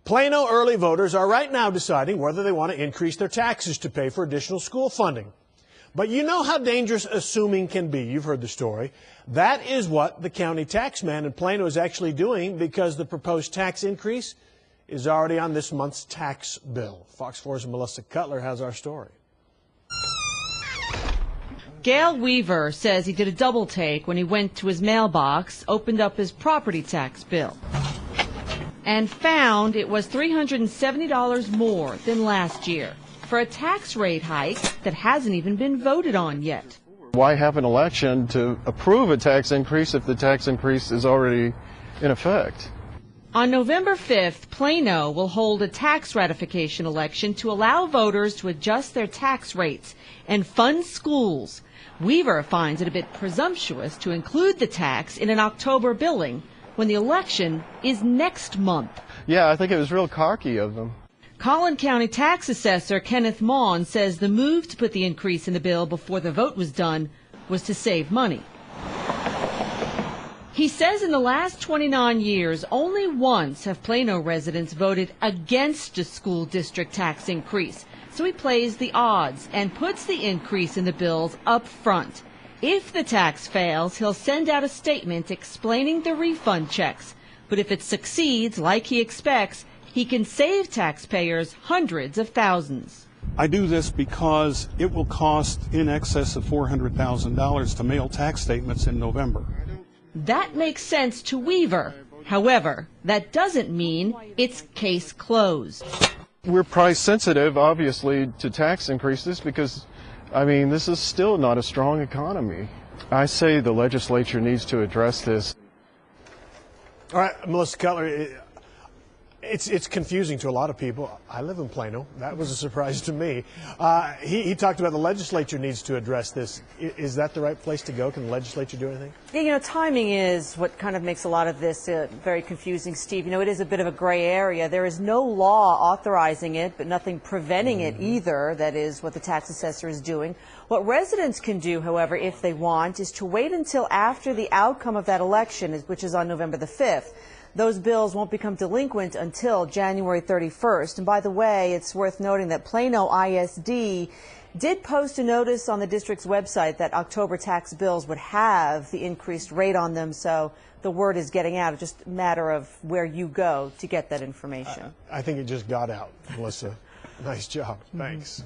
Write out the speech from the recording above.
Plano early voters are right now deciding whether they want to increase their taxes to pay for additional school funding. But you know how dangerous assuming can be. You've heard the story. That is what the county taxman in Plano is actually doing, because the proposed tax increase is already on this month's tax bill. Fox 4's Melissa Cutler has our story. Gail Weaver says he did a double take when he went to his mailbox, opened up his property tax bill, and found it was $370 more than last year for a tax rate hike that hasn't even been voted on yet. Why have an election to approve a tax increase if the tax increase is already in effect? On November 5th, Plano will hold a tax ratification election to allow voters to adjust their tax rates and fund schools. Weaver finds it a bit presumptuous to include the tax in an October billing when the election is next month. Yeah, I think it was real cocky of them. Collin County Tax Assessor Kenneth Maughan says the move to put the increase in the bill before the vote was done was to save money. He says in the last 29 years, only once have Plano residents voted against a school district tax increase. So he plays the odds and puts the increase in the bills up front. If the tax fails, he'll send out a statement explaining the refund checks. But if it succeeds, like he expects, he can save taxpayers hundreds of thousands. I do this because it will cost in excess of $400,000 to mail tax statements in November. That makes sense to Weaver. However, that doesn't mean it's case closed. We're price sensitive, obviously, to tax increases because, this is still not a strong economy. I say the legislature needs to address this. All right, Melissa Cutler, it's confusing to a lot of people. I live in Plano. That was a surprise to me. He talked about the legislature needs to address this. Is that the right place to go? Can the legislature do anything? Yeah, timing is what kind of makes a lot of this very confusing, Steve. It is a bit of a gray area. There is no law authorizing it, but nothing preventing it either. That is what the tax assessor is doing. What residents can do, however, if they want, is to wait until after the outcome of that election, which is on November the 5th. Those bills won't become delinquent until January 31st. And by the way, it's worth noting that Plano ISD did post a notice on the district's website that October tax bills would have the increased rate on them. So the word is getting out. It's just a matter of where you go to get that information. I think it just got out, Melissa. Nice job. Thanks.